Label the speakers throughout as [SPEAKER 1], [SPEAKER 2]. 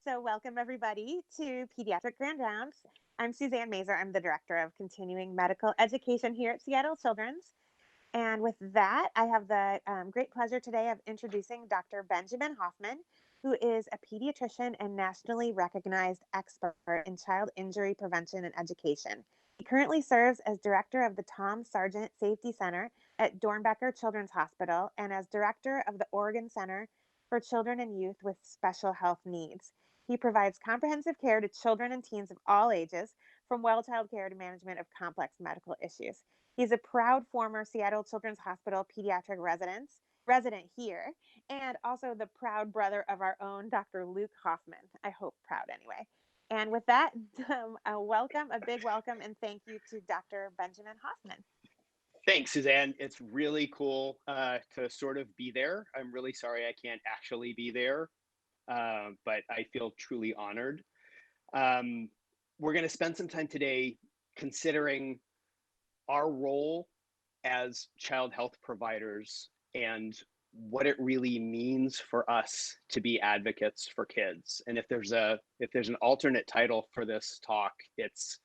[SPEAKER 1] So welcome everybody to Pediatric Grand Rounds. I'm Suzanne Mazer. I'm the Director of Continuing Medical Education here at Seattle Children's. And with that, I have the great pleasure today of introducing Dr. Benjamin Hoffman, who is a pediatrician and nationally recognized expert in child injury prevention and education. He currently serves as director of the Tom Sargent Safety Center at Dornbecker Children's Hospital and as director of the Oregon Center for Children and Youth with Special Health Needs. He provides comprehensive care to children and teens of all ages, from well child care to management of complex medical issues. He's a proud former Seattle Children's Hospital pediatric resident here, and also the proud brother of our own Dr. Luke Hoffman. I hope proud anyway. And with that, a big welcome, and thank you to Dr. Benjamin Hoffman.
[SPEAKER 2] Thanks, Suzanne. It's really cool to sort of be there. I'm really sorry I can't actually be there, but I feel truly honored. We're going to spend some time today considering our role as child health providers and what it really means for us to be advocates for kids. And if there's an alternate title for this talk, it's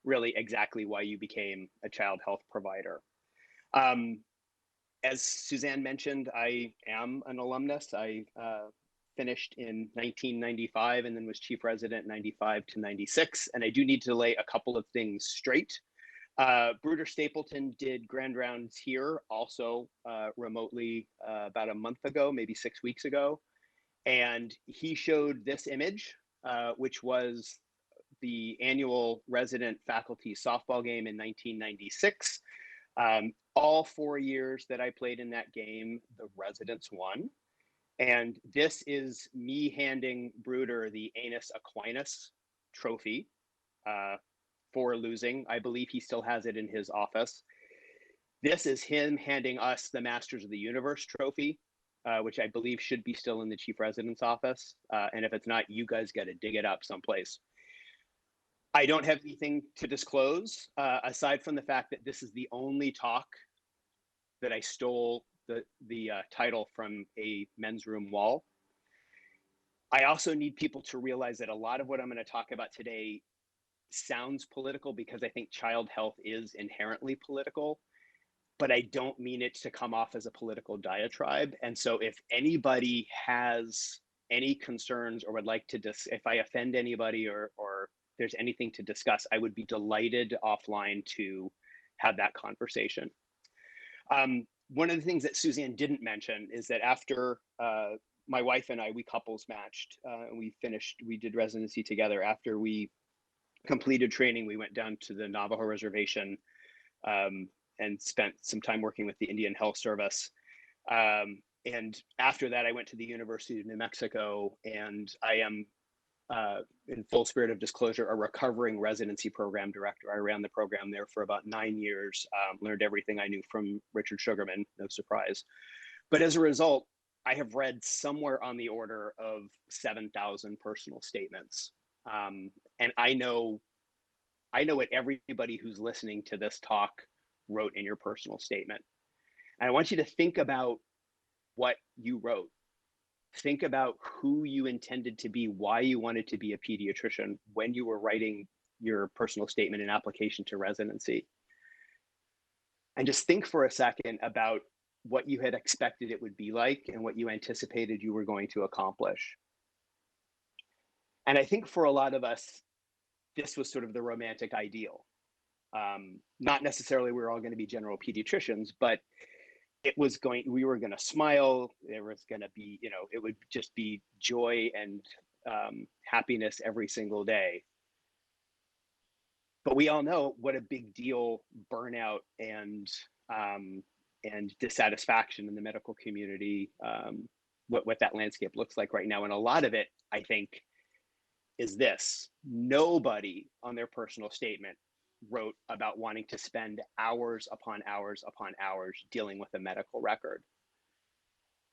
[SPEAKER 2] really exactly why you became a child health provider. As Suzanne mentioned, I am an alumnus. I finished in 1995 and then was chief resident 95 to 96. And I do need to lay a couple of things straight. Bruder Stapleton did Grand Rounds here also remotely about a month ago, maybe 6 weeks ago. And he showed this image, which was the annual resident faculty softball game in 1996. All 4 years that I played in that game, the residents won. And this is me handing Bruder the Anus Aquinas trophy for losing. I believe he still has it in his office. This is him handing us the Masters of the Universe trophy, which I believe should be still in the chief resident's office. And if it's not, you guys got to dig it up someplace. I don't have anything to disclose aside from the fact that this is the only talk that I stole the title from a men's room wall. I also need people to realize that a lot of what I'm going to talk about today sounds political because I think child health is inherently political, but I don't mean it to come off as a political diatribe. And so if anybody has any concerns or would like to, if I offend anybody or there's anything to discuss, I would be delighted offline to have that conversation. One of the things that Suzanne didn't mention is that after my wife and I, we couples matched, and we did residency together. After we completed training, we went down to the Navajo reservation and spent some time working with the Indian Health Service. And after that, I went to the University of New Mexico, and I am, in full spirit of disclosure, a recovering residency program director. I ran the program there for about 9 years, learned everything I knew from Richard Sugarman, no surprise. But as a result, I have read somewhere on the order of 7,000 personal statements. And I know what everybody who's listening to this talk wrote in your personal statement. And I want you to think about what you wrote. Think about who you intended to be, why you wanted to be a pediatrician when you were writing your personal statement and application to residency. And just think for a second about what you had expected it would be like and what you anticipated you were going to accomplish. And I think for a lot of us, this was sort of the romantic ideal. Not necessarily we're all going to be general pediatricians, but we were going to smile. There was going to be, it would just be joy and happiness every single day. But we all know what a big deal burnout and dissatisfaction in the medical community, what that landscape looks like right now. And a lot of it, I think, is this: nobody on their personal statement wrote about wanting to spend hours upon hours upon hours dealing with a medical record.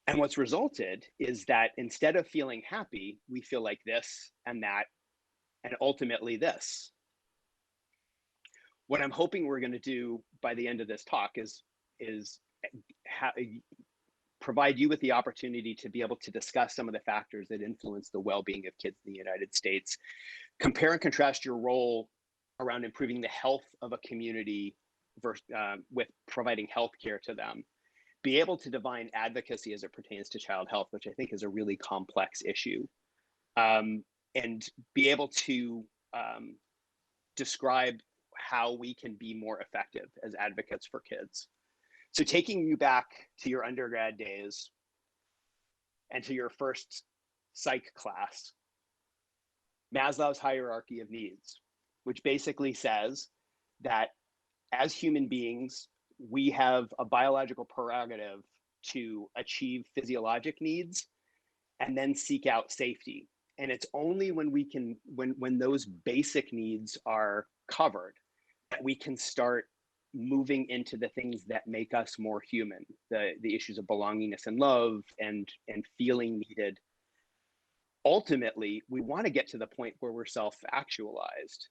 [SPEAKER 2] And what's resulted is that instead of feeling happy, we feel like this and that, and ultimately this. What I'm hoping we're going to do by the end of this talk is provide you with the opportunity to be able to discuss some of the factors that influence the well-being of kids in the United States. Compare and contrast your role around improving the health of a community versus, with providing health care to them. Be able to define advocacy as it pertains to child health, which I think is a really complex issue, and be able to describe how we can be more effective as advocates for kids. So taking you back to your undergrad days and to your first psych class, Maslow's hierarchy of needs, which basically says that as human beings, we have a biological prerogative to achieve physiologic needs and then seek out safety. And it's only when we can, when those basic needs are covered, that we can start moving into the things that make us more human, the issues of belongingness and love and feeling needed. Ultimately, we want to get to the point where we're self-actualized,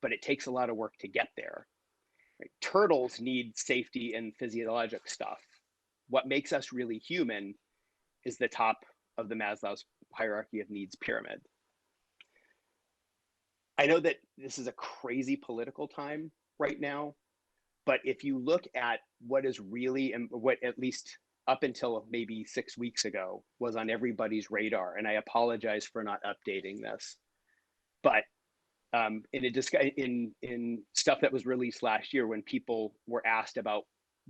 [SPEAKER 2] but it takes a lot of work to get there. Right? Turtles need safety and physiologic stuff. What makes us really human is the top of the Maslow's hierarchy of needs pyramid. I know that this is a crazy political time right now, but if you look at what is really, and what at least up until maybe 6 weeks ago was on everybody's radar, and I apologize for not updating this, but in stuff that was released last year, when people were asked about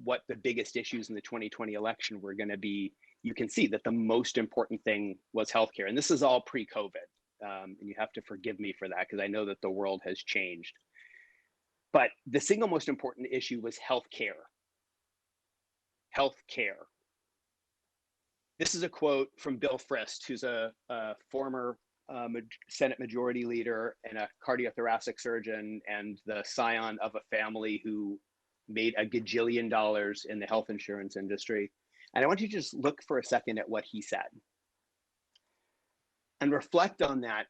[SPEAKER 2] what the biggest issues in the 2020 election were going to be, you can see that the most important thing was healthcare. And this is all pre-COVID. And you have to forgive me for that, because I know that the world has changed. But the single most important issue was healthcare. Healthcare. This is a quote from Bill Frist, who's a former Senate Majority Leader and a cardiothoracic surgeon, and the scion of a family who made a gajillion dollars in the health insurance industry. And I want you to just look for a second at what he said and reflect on that.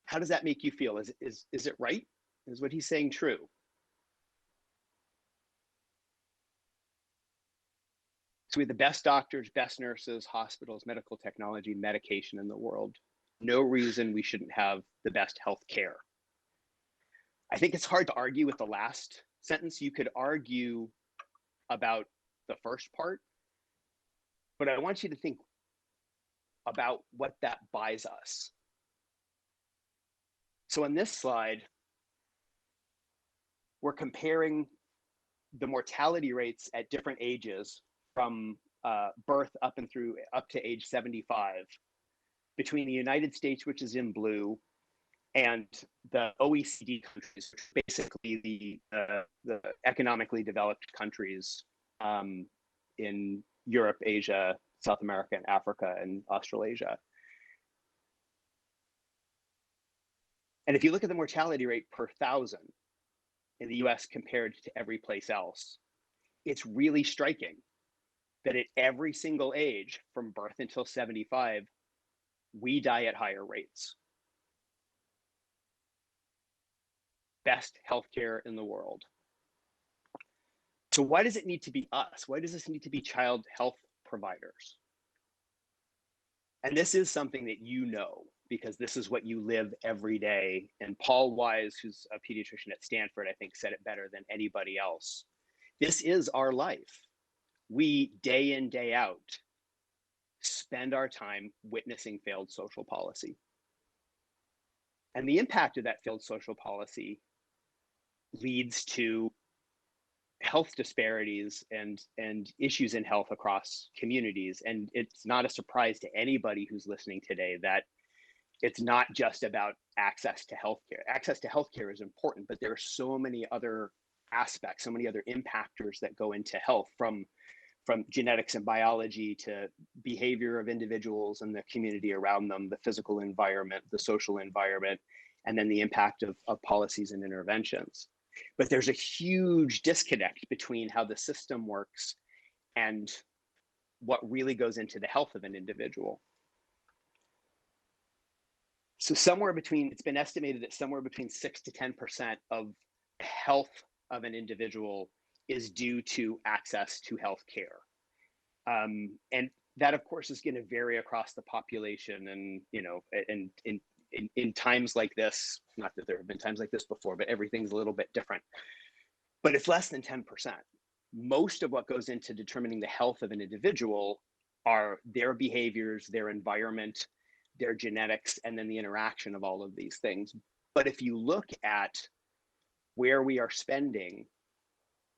[SPEAKER 2] How does that make you feel? Is it right? Is what he's saying true? So we have the best doctors, best nurses, hospitals, medical technology, medication in the world. No reason we shouldn't have the best health care. I think it's hard to argue with the last sentence. You could argue about the first part, but I want you to think about what that buys us. So on this slide, we're comparing the mortality rates at different ages from birth up to age 75 between the United States, which is in blue, and the OECD countries, basically the economically developed countries in Europe, Asia, South America, and Africa, and Australasia. And if you look at the mortality rate per thousand in the US compared to every place else, it's really striking that at every single age, from birth until 75, we die at higher rates. Best healthcare in the world. So why does it need to be us? Why does this need to be child health providers? And this is something that you know, because this is what you live every day. And Paul Wise, who's a pediatrician at Stanford, I think said it better than anybody else. This is our life. We, day in, day out, spend our time witnessing failed social policy. And the impact of that failed social policy leads to health disparities and issues in health across communities. And it's not a surprise to anybody who's listening today that it's not just about access to healthcare. Access to healthcare is important, but there are so many other aspects, so many other impactors that go into health, from genetics and biology to behavior of individuals and the community around them, the physical environment, the social environment, and then the impact of policies and interventions. But there's a huge disconnect between how the system works and what really goes into the health of an individual. So it's been estimated that somewhere between 6 to 10% of health of an individual is due to access to health care. And that, of course, is going to vary across the population. And, and in times like this, not that there have been times like this before, but everything's a little bit different. But it's less than 10%. Most of what goes into determining the health of an individual are their behaviors, their environment, their genetics, and then the interaction of all of these things. But if you look at where we are spending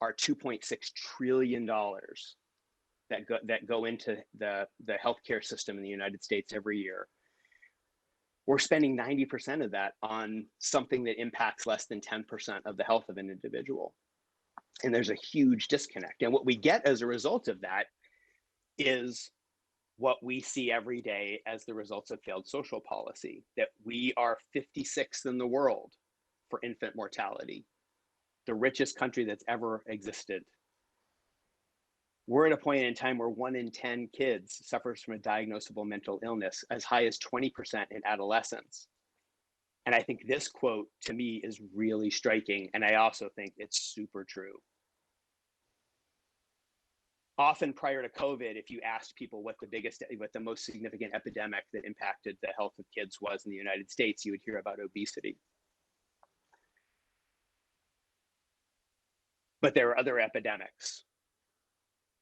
[SPEAKER 2] our $2.6 trillion that go into the healthcare system in the United States every year, we're spending 90% of that on something that impacts less than 10% of the health of an individual. And there's a huge disconnect. And what we get as a result of that is what we see every day as the results of failed social policy, that we are 56th in the world for infant mortality, the richest country that's ever existed. We're at a point in time where 1 in 10 kids suffers from a diagnosable mental illness, as high as 20% in adolescence. And I think this quote to me is really striking. And I also think it's super true. Often prior to COVID, if you asked people what the most significant epidemic that impacted the health of kids was in the United States, you would hear about obesity. But there are other epidemics,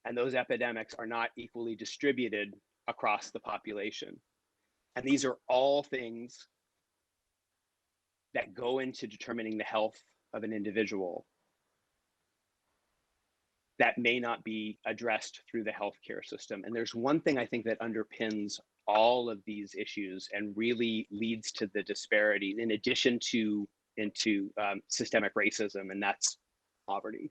[SPEAKER 2] and those epidemics are not equally distributed across the population. And these are all things that go into determining the health of an individual that may not be addressed through the healthcare system. And there's one thing I think that underpins all of these issues and really leads to the disparity, in addition to systemic racism, and that's poverty.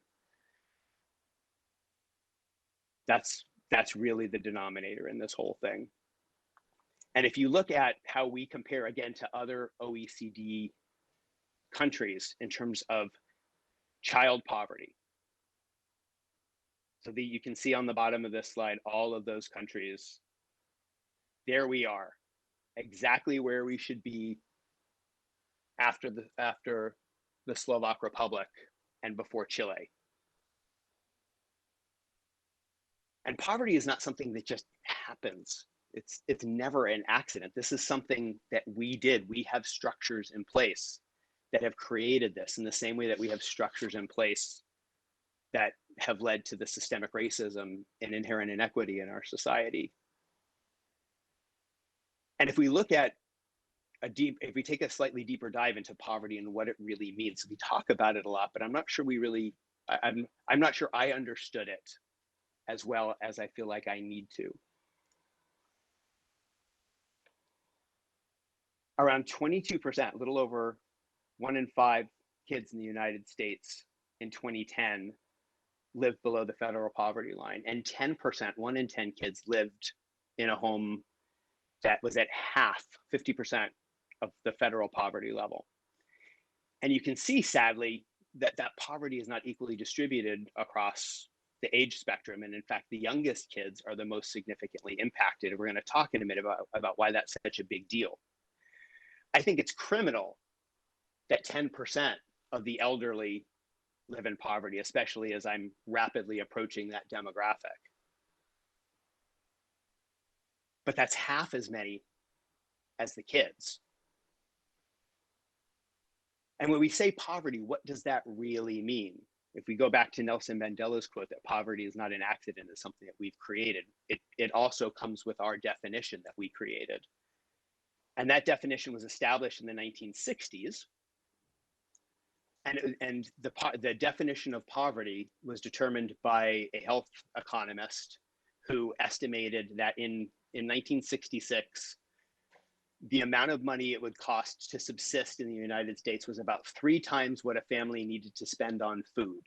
[SPEAKER 2] That's really the denominator in this whole thing. And if you look at how we compare again to other OECD countries in terms of child poverty, so you can see on the bottom of this slide all of those countries. There we are, exactly where we should be after the Slovak Republic and before Chile. And poverty is not something that just happens. It's never an accident. This is something that we did. We have structures in place that have created this, in the same way that we have structures in place that have led to the systemic racism and inherent inequity in our society. And if we look at if we take a slightly deeper dive into poverty and what it really means, we talk about it a lot, but I'm not sure I'm not sure I understood it as well as I feel like I need to. Around 22%, a little over 1 in 5 kids in the United States in 2010 lived below the federal poverty line, and 10%, 1 in 10 kids lived in a home that was at half, 50% of the federal poverty level. And you can see, sadly, that poverty is not equally distributed across the age spectrum. And in fact, the youngest kids are the most significantly impacted. And we're going to talk in a minute about why that's such a big deal. I think it's criminal that 10% of the elderly live in poverty, especially as I'm rapidly approaching that demographic. But that's half as many as the kids. And when we say poverty, what does that really mean? If we go back to Nelson Mandela's quote that poverty is not an accident, it's something that we've created, it also comes with our definition that we created. And that definition was established in the 1960s. And the definition of poverty was determined by a health economist who estimated that in 1966, the amount of money it would cost to subsist in the United States was about 3 times what a family needed to spend on food.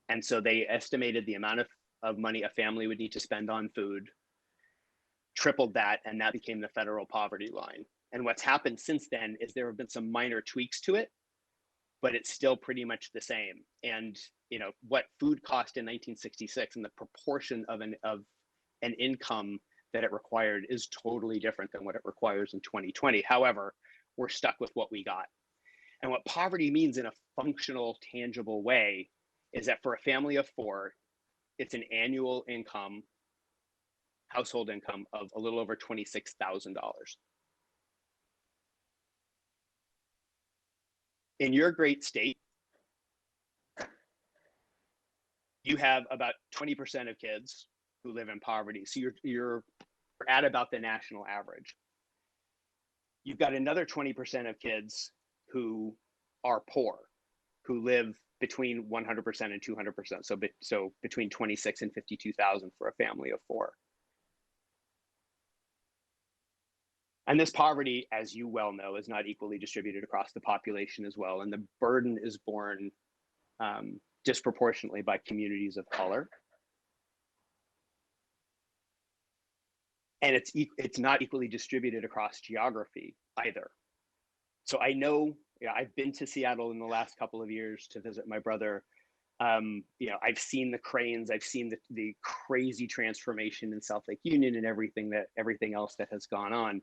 [SPEAKER 2] And so they estimated the amount of money a family would need to spend on food, tripled that, and that became the federal poverty line. And what's happened since then is there have been some minor tweaks to it, but it's still pretty much the same. And what food cost in 1966 and the proportion of an income that it required is totally different than what it requires in 2020. However, we're stuck with what we got. And what poverty means in a functional, tangible way is that for a family of 4, it's an annual income household income of a little over $26,000. In your great state, you have about 20% of kids who live in poverty. So you're at about the national average. You've got another 20% of kids who are poor, who live between 100% and 200%. So between 26 and 52,000 for a family of four. And this poverty, as you well know, is not equally distributed across the population as well. And the burden is borne disproportionately by communities of color. And it's not equally distributed across geography either. So I know, I've been to Seattle in the last couple of years to visit my brother. I've seen the cranes, I've seen the crazy transformation in South Lake Union and everything else that has gone on.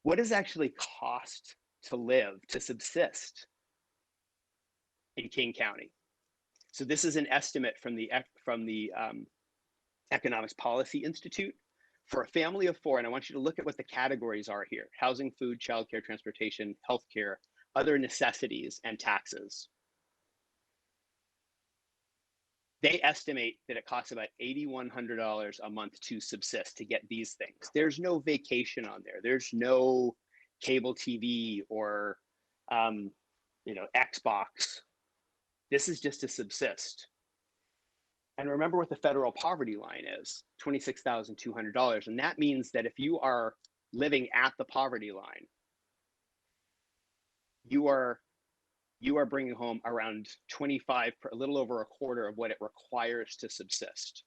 [SPEAKER 2] What does actually cost to live, to subsist in King County? So this is an estimate from the Economics Policy Institute. For a family of four, and I want you to look at what the categories are here: housing, food, childcare, transportation, healthcare, other necessities, and taxes. They estimate that it costs about $8,100 a month to subsist, to get these things. There's no vacation on there. There's no cable TV or Xbox. This is just to subsist. And remember what the federal poverty line is, $26,200. And that means that if you are living at the poverty line, you are bringing home around 25, a little over a quarter of what it requires to subsist,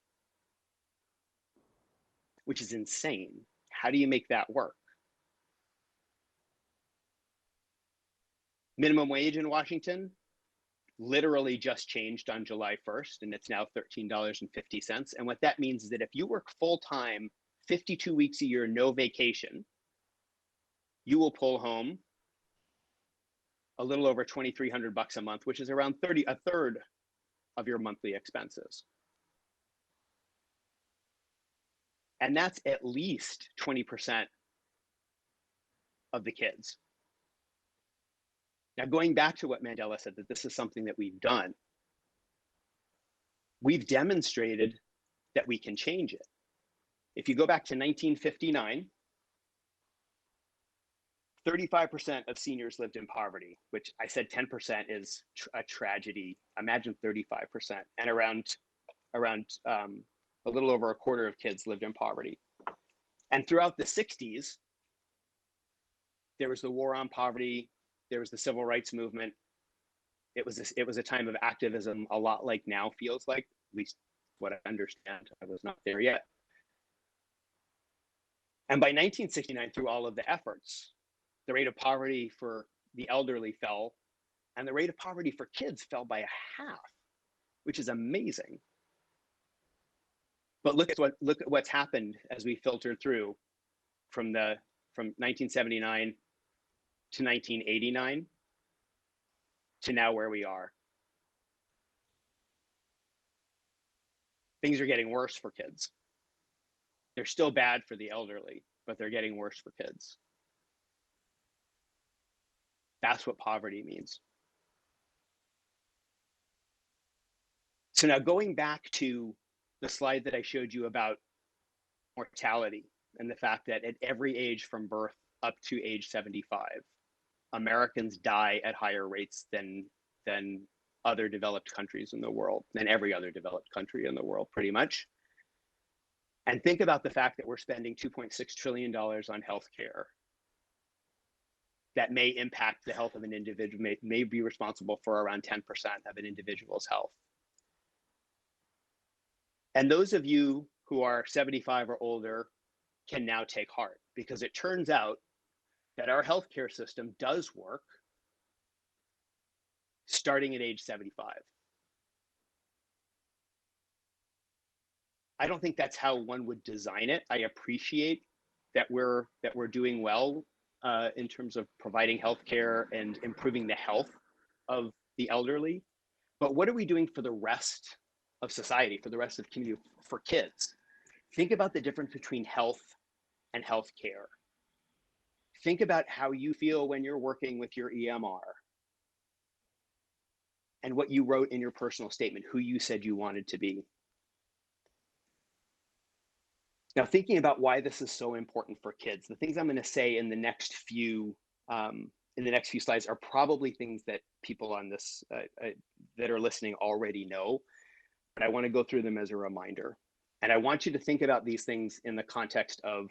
[SPEAKER 2] which is insane. How do you make that work? Minimum wage in Washington literally just changed on July 1st, and it's now $13.50. And what that means is that if you work full-time, 52 weeks a year, no vacation, you will pull home a little over $2,300 a month, which is around a third of your monthly expenses. And that's at least 20% of the kids. Now, going back to what Mandela said, that this is something that we've done, we've demonstrated that we can change it. If you go back to 1959, 35% of seniors lived in poverty, which I said 10% is a tragedy. Imagine 35%, and around a little over a quarter of kids lived in poverty. And throughout the 60s, there was the war on poverty. There was the civil rights movement. It was a time of activism, a lot like now feels like, at least what I understand. I was not there yet. And by 1969, through all of the efforts, the rate of poverty for the elderly fell, and the rate of poverty for kids fell by a half, which is amazing. But look at what's happened as we filtered through from 1979 to 1989 to now where we are. Things are getting worse for kids. They're still bad for the elderly, but they're getting worse for kids. That's what poverty means. So now going back to the slide that I showed you about mortality and the fact that at every age from birth up to age 75, Americans die at higher rates than other developed countries in the world, than every other developed country in the world, pretty much. And think about the fact that we're spending $2.6 trillion on healthcare that may impact the health of an individual, may be responsible for around 10% of an individual's health. And those of you who are 75 or older can now take heart, because it turns out that our healthcare system does work starting at age 75. I don't think that's how one would design it. I appreciate that we're doing well in terms of providing healthcare and improving the health of the elderly. But what are we doing for the rest of society, for the rest of the community, for kids? Think about the difference between health and healthcare. Think about how you feel when you're working with your EMR and what you wrote in your personal statement, who you said you wanted to be. Now, thinking about why this is so important for kids, the things I'm going to say in the next few slides are probably things that people on this that are listening already know, but I want to go through them as a reminder. And I want you to think about these things in the context of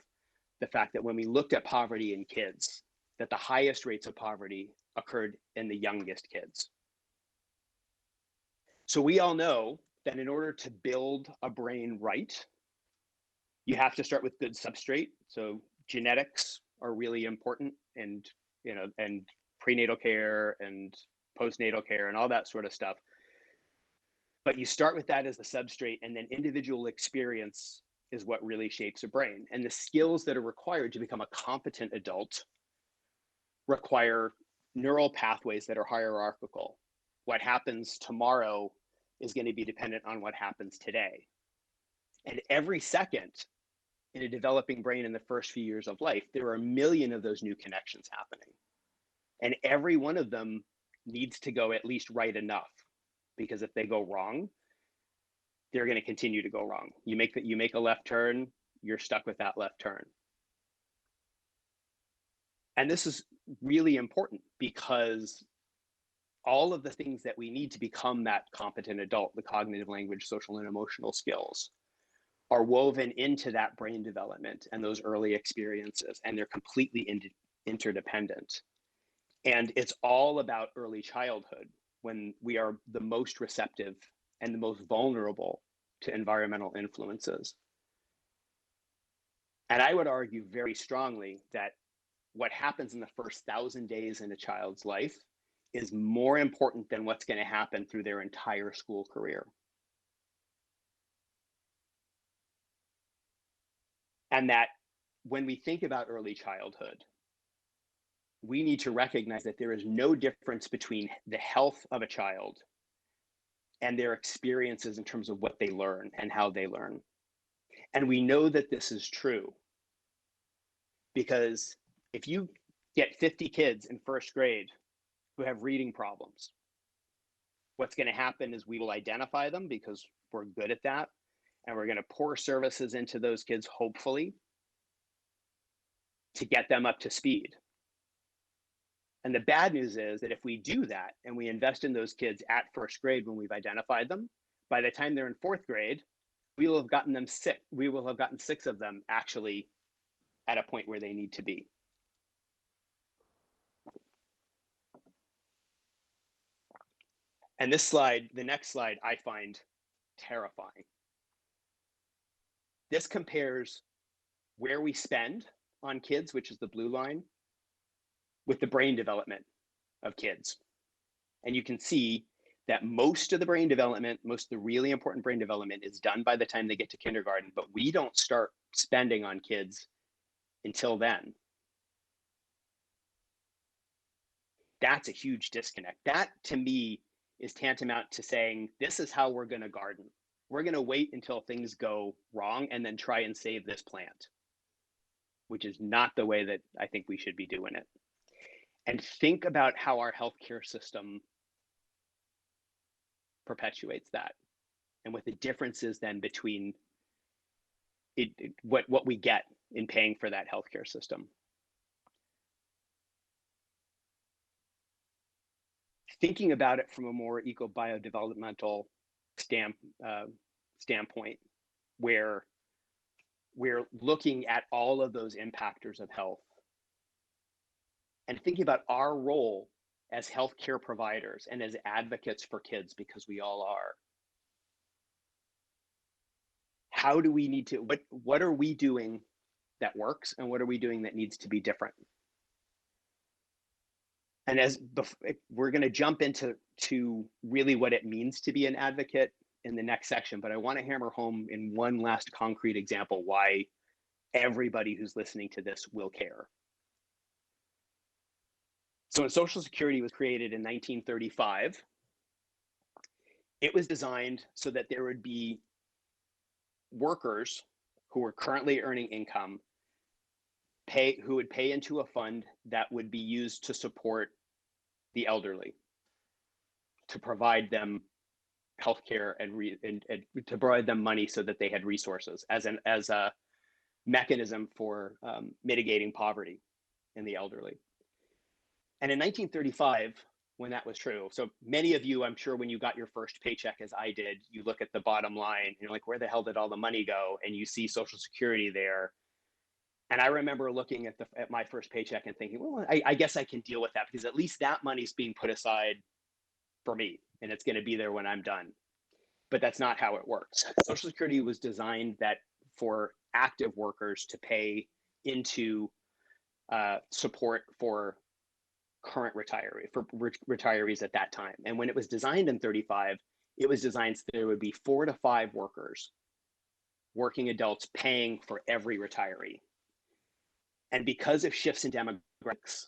[SPEAKER 2] the fact that when we looked at poverty in kids, that the highest rates of poverty occurred in the youngest kids. So we all know that in order to build a brain right, you have to start with good substrate. So genetics are really important, and prenatal care and postnatal care and all that sort of stuff. But you start with that as the substrate, and then individual experience is what really shapes a brain. And the skills that are required to become a competent adult require neural pathways that are hierarchical. What happens tomorrow is going to be dependent on what happens today. And every second in a developing brain in the first few years of life, there are a million of those new connections happening. And every one of them needs to go at least right enough, because if they go wrong, they're going to continue to go wrong. You make a left turn, you're stuck with that left turn. And this is really important because all of the things that we need to become that competent adult, the cognitive, language, social, and emotional skills, are woven into that brain development and those early experiences, and they're completely interdependent. And it's all about early childhood, when we are the most receptive and the most vulnerable to environmental influences. And I would argue very strongly that what happens in the first 1,000 days in a child's life is more important than what's going to happen through their entire school career. And that when we think about early childhood, we need to recognize that there is no difference between the health of a child and their experiences in terms of what they learn and how they learn. And we know that this is true because if you get 50 kids in first grade who have reading problems, what's going to happen is we will identify them because we're good at that. And we're going to pour services into those kids, hopefully, to get them up to speed. And the bad news is that if we do that and we invest in those kids at first grade when we've identified them, by the time they're in fourth grade, we will have gotten them sick. We will have gotten 6 of them actually at a point where they need to be. And this slide, the next slide, I find terrifying. This compares where we spend on kids, which is the blue line, with the brain development of kids. And you can see that most of the brain development, most of the really important brain development is done by the time they get to kindergarten, but we don't start spending on kids until then. That's a huge disconnect. That, to me, is tantamount to saying, this is how we're going to garden. We're going to wait until things go wrong and then try and save this plant, which is not the way that I think we should be doing it. And think about how our healthcare system perpetuates that, and what the difference is then between what we get in paying for that healthcare system. Thinking about it from a more eco-biodevelopmental standpoint, where we're looking at all of those impactors of health and thinking about our role as healthcare providers and as advocates for kids, because we all are. How do we need to, what are we doing that works, and what are we doing that needs to be different? And we're going to jump into really what it means to be an advocate in the next section, but I want to hammer home in one last concrete example why everybody who's listening to this will care. So when Social Security was created in 1935, it was designed so that there would be workers who were currently earning income who would pay into a fund that would be used to support the elderly, to provide them healthcare and to provide them money so that they had resources as a mechanism for mitigating poverty in the elderly. And in 1935, when that was true, so many of you, I'm sure, when you got your first paycheck, as I did, you look at the bottom line and you're like, where the hell did all the money go? And you see Social Security there. And I remember looking at my first paycheck and thinking, well, I guess I can deal with that, because at least that money's being put aside for me and it's going to be there when I'm done. But that's not how it works. Social Security was designed for active workers to pay into support for current retirees at that time. And when it was designed in 35, it was designed so there would be 4 to 5 working adults paying for every retiree. And because of shifts in demographics,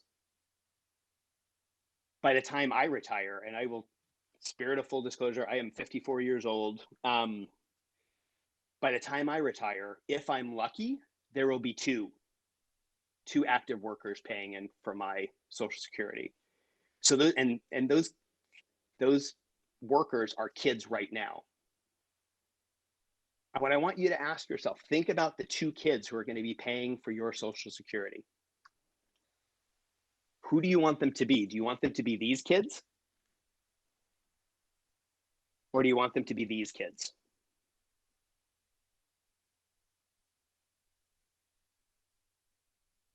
[SPEAKER 2] by the time I retire, and I will, spirit of full disclosure, I am 54 years old. By the time I retire, if I'm lucky, there will be two active workers paying in for my Social Security. So those workers are kids right now. And what I want you to ask yourself, think about the 2 kids who are going to be paying for your Social Security. Who do you want them to be? Do you want them to be these kids? Or do you want them to be these kids?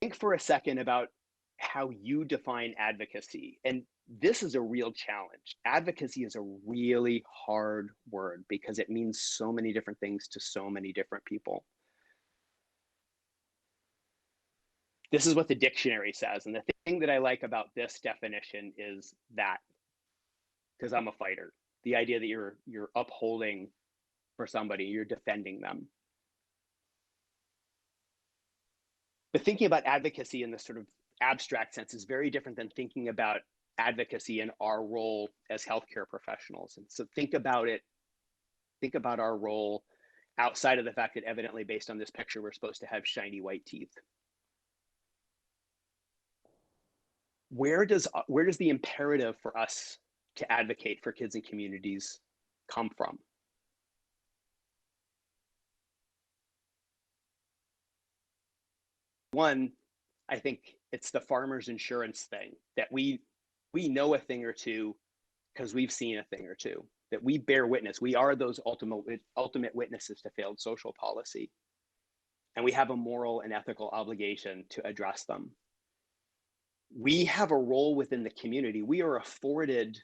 [SPEAKER 2] Think for a second about how you define advocacy. And this is a real challenge. Advocacy is a really hard word because it means so many different things to so many different people. This is what the dictionary says. And the thing that I like about this definition is that, because I'm a fighter, the idea that you're upholding for somebody, you're defending them. But thinking about advocacy in this sort of abstract sense is very different than thinking about advocacy in our role as healthcare professionals. And so think about our role outside of the fact that evidently, based on this picture, we're supposed to have shiny white teeth. Where does the imperative for us to advocate for kids and communities come from? One, I think it's the farmer's insurance thing, that we know a thing or two because we've seen a thing or two, that we bear witness. We are those ultimate witnesses to failed social policy. And we have a moral and ethical obligation to address them. We have a role within the community. We are afforded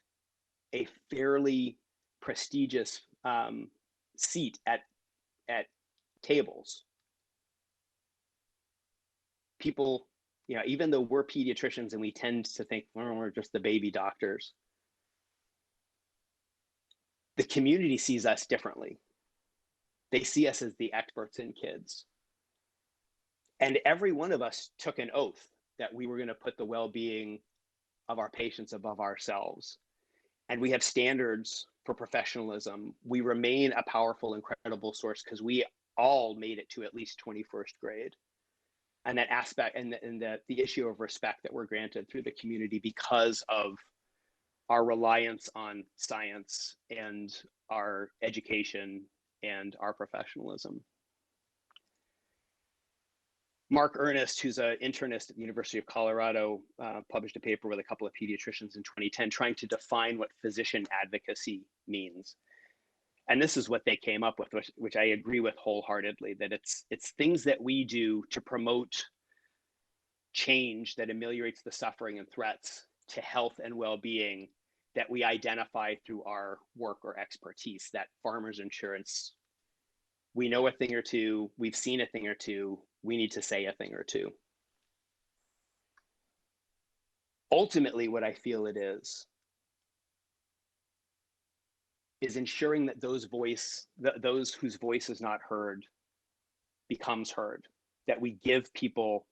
[SPEAKER 2] a fairly prestigious seat at tables. People, even though we're pediatricians and we tend to think, well, we're just the baby doctors, the community sees us differently. They see us as the experts in kids. And every one of us took an oath that we were going to put the well-being of our patients above ourselves. And we have standards for professionalism. We remain a powerful, incredible source because we all made it to at least 21st grade. And that aspect and the issue of respect that we're granted through the community because of our reliance on science and our education and our professionalism. Mark Ernest, who's an internist at the University of Colorado, published a paper with a couple of pediatricians in 2010 trying to define what physician advocacy means. And this is what they came up with, which I agree with wholeheartedly, that it's things that we do to promote change that ameliorates the suffering and threats to health and well-being that we identify through our work or expertise. That farmer's insurance, we know a thing or two, we've seen a thing or two, we need to say a thing or two. Ultimately, what I feel it is ensuring that those whose voice is not heard becomes heard, that we give people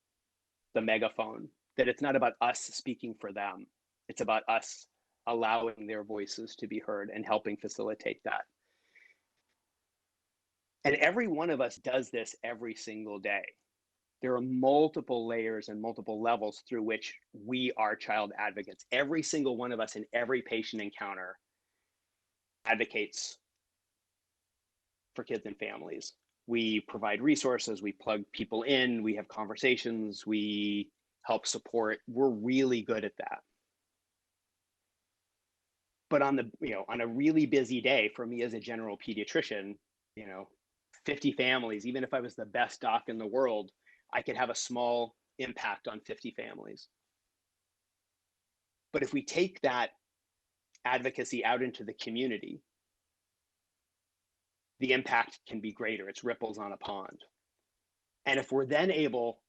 [SPEAKER 2] the megaphone, that it's not about us speaking for them, it's about us allowing their voices to be heard and helping facilitate that. And every one of us does this every single day. There are multiple layers and multiple levels through which we are child advocates. Every single one of us in every patient encounter advocates for kids and families. We provide resources, we plug people in, we have conversations, we help support. We're really good at that. But on the, on a really busy day for me as a general pediatrician, 50 families, even if I was the best doc in the world, I could have a small impact on 50 families. But if we take that advocacy out into the community, the impact can be greater. It's ripples on a pond. And if we're then able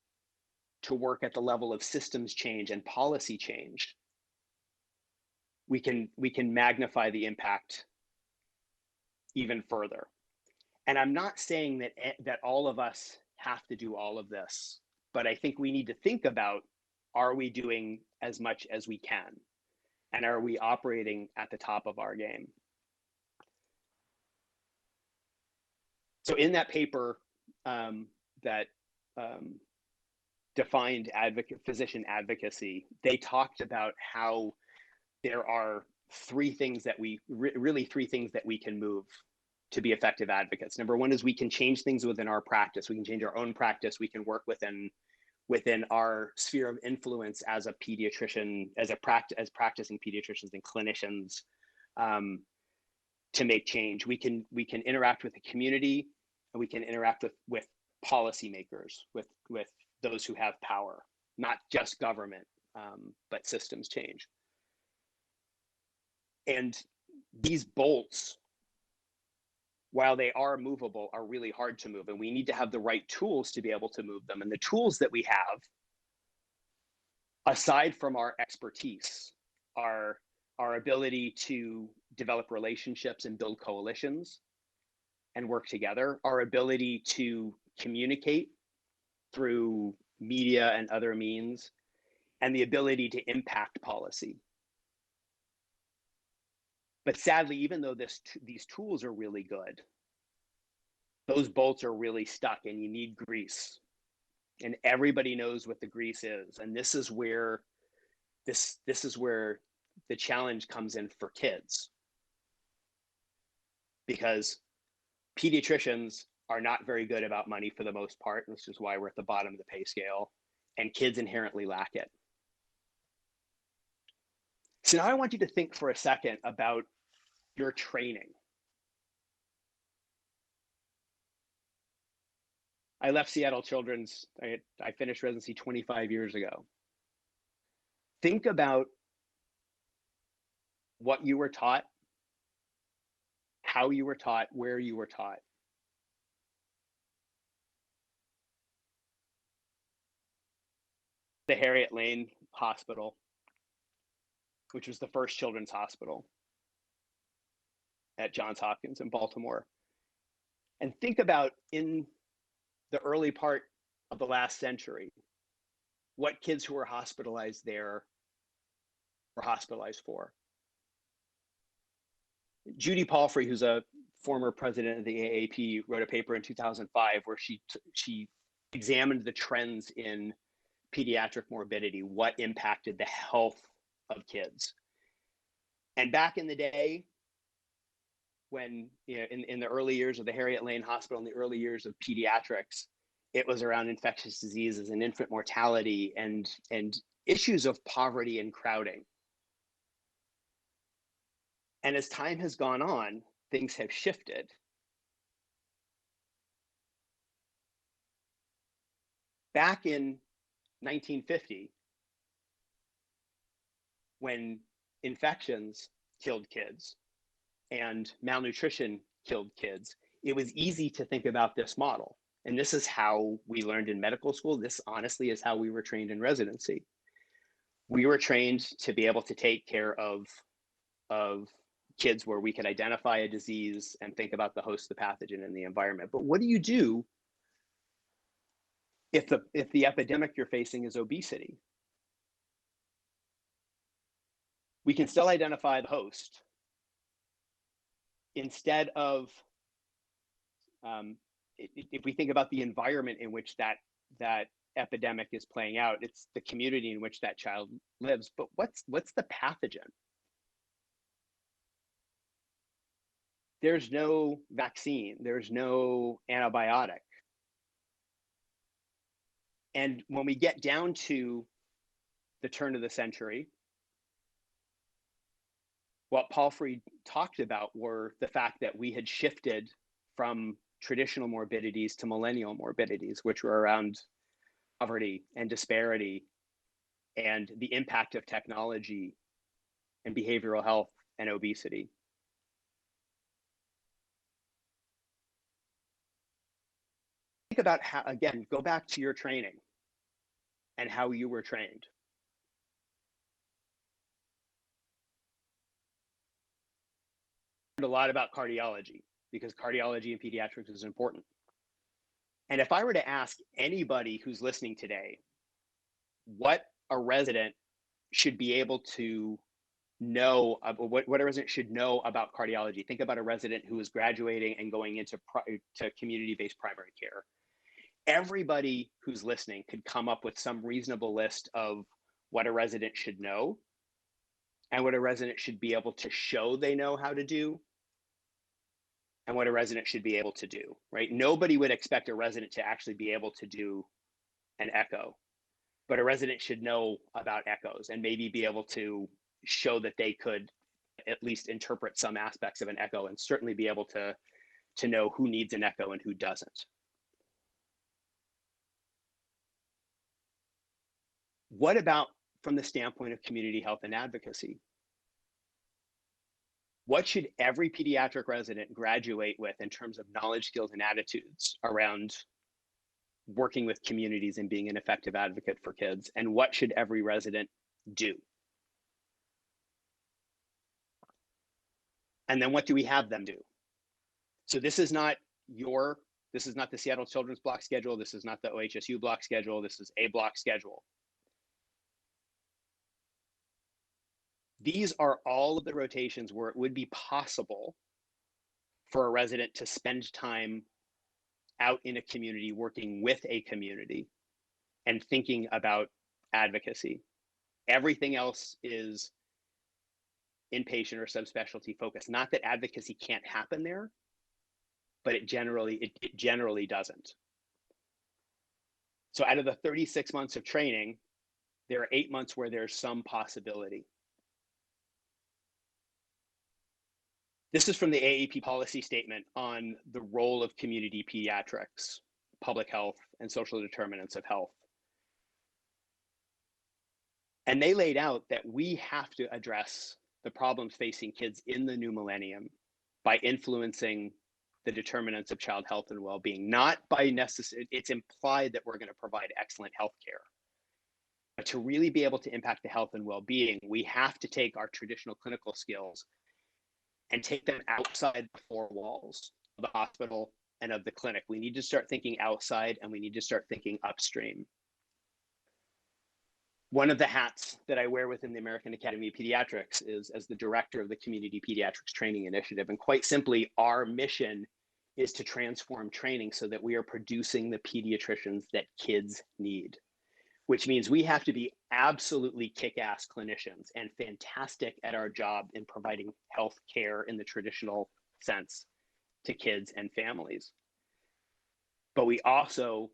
[SPEAKER 2] to work at the level of systems change and policy change, we can magnify the impact even further. And I'm not saying that all of us have to do all of this, but I think we need to think about, are we doing as much as we can? And are we operating at the top of our game? So in that paper that defined physician advocacy, they talked about how there are three things that we can move to be effective advocates. Number one is we can change things within our practice. We can change our own practice. We can work within our sphere of influence as a pediatrician, as practicing pediatricians and clinicians, to make change. We can interact with the community, and we can interact with policymakers, with those who have power, not just government, but systems change. And these bolts, while they are movable, are really hard to move, and we need to have the right tools to be able to move them. And the tools that we have, aside from our expertise, are our ability to develop relationships and build coalitions and work together, our ability to communicate through media and other means, and the ability to impact policy. But sadly, even though these tools are really good, those bolts are really stuck, and you need grease. And everybody knows what the grease is. And this is where the challenge comes in for kids, because pediatricians are not very good about money for the most part. And this is why we're at the bottom of the pay scale, and kids inherently lack it. So now I want you to think for a second about your training. I left Seattle Children's, I finished residency 25 years ago. Think about what you were taught, how you were taught, where you were taught. The Harriet Lane Hospital, which was the first children's hospital at Johns Hopkins in Baltimore. And think about, in the early part of the last century, what kids who were hospitalized there were hospitalized for. Judy Palfrey, who's a former president of the AAP, wrote a paper in 2005 where she examined the trends in pediatric morbidity, what impacted the health of kids. And back in the day, when, in the early years of the Harriet Lane Hospital, in the early years of pediatrics, it was around infectious diseases and infant mortality and issues of poverty and crowding. And as time has gone on, things have shifted. Back in 1950, when infections killed kids and malnutrition killed kids, it was easy to think about this model. And this is how we learned in medical school. This honestly is how we were trained in residency. We were trained to be able to take care of kids where we could identify a disease and think about the host, the pathogen, and the environment. But what do you do if the epidemic you're facing is obesity? We can still identify the host. Instead of if we think about the environment in which that epidemic is playing out, it's the community in which that child lives. But what's the pathogen? There's no vaccine, there's no antibiotic. And when we get down to the turn of the century, what Paul Freed talked about were the fact that we had shifted from traditional morbidities to millennial morbidities, which were around poverty and disparity and the impact of technology and behavioral health and obesity. Think about how, again, go back to your training and how you were trained. A lot about cardiology because cardiology in pediatrics is important. And if I were to ask anybody who's listening today what a resident should be able to know, what a resident should know about cardiology, think about a resident who is graduating and going into community-based primary care. Everybody who's listening could come up with some reasonable list of what a resident should know and what a resident should be able to show they know how to do and what a resident should be able to do, right? Nobody would expect a resident to actually be able to do an echo, but a resident should know about echoes and maybe be able to show that they could at least interpret some aspects of an echo and certainly be able to know who needs an echo and who doesn't. What about from the standpoint of community health and advocacy? What should every pediatric resident graduate with in terms of knowledge, skills, and attitudes around working with communities and being an effective advocate for kids? And what should every resident do? And then what do we have them do? So this is not the Seattle Children's block schedule. This is not the OHSU block schedule. This is a block schedule. These are all of the rotations where it would be possible for a resident to spend time out in a community, working with a community and thinking about advocacy. Everything else is inpatient or subspecialty focused. Not that advocacy can't happen there, but it generally doesn't. So out of the 36 months of training, there are 8 months where there's some possibility. This is from the AAP policy statement on the role of community pediatrics, public health, and social determinants of health. And they laid out that we have to address the problems facing kids in the new millennium by influencing the determinants of child health and well-being, not by necessary, it's implied that we're going to provide excellent health care. But to really be able to impact the health and well-being, we have to take our traditional clinical skills and take them outside the four walls of the hospital and of the clinic. We need to start thinking outside and we need to start thinking upstream. One of the hats that I wear within the American Academy of Pediatrics is as the director of the Community Pediatrics Training Initiative. And quite simply, our mission is to transform training so that we are producing the pediatricians that kids need, which means we have to be absolutely kick-ass clinicians and fantastic at our job in providing health care in the traditional sense to kids and families. But we also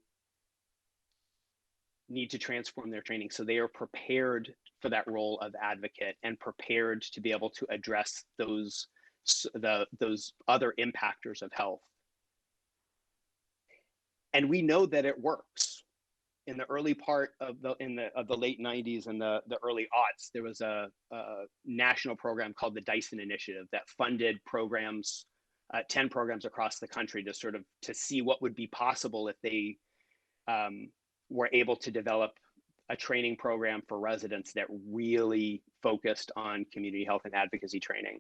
[SPEAKER 2] need to transform their training so they are prepared for that role of advocate and prepared to be able to address those other impactors of health. And we know that it works. In the early part of the late 90s and the early aughts, there was a national program called the Dyson Initiative that funded programs, 10 programs across the country to see what would be possible if they were able to develop a training program for residents that really focused on community health and advocacy training.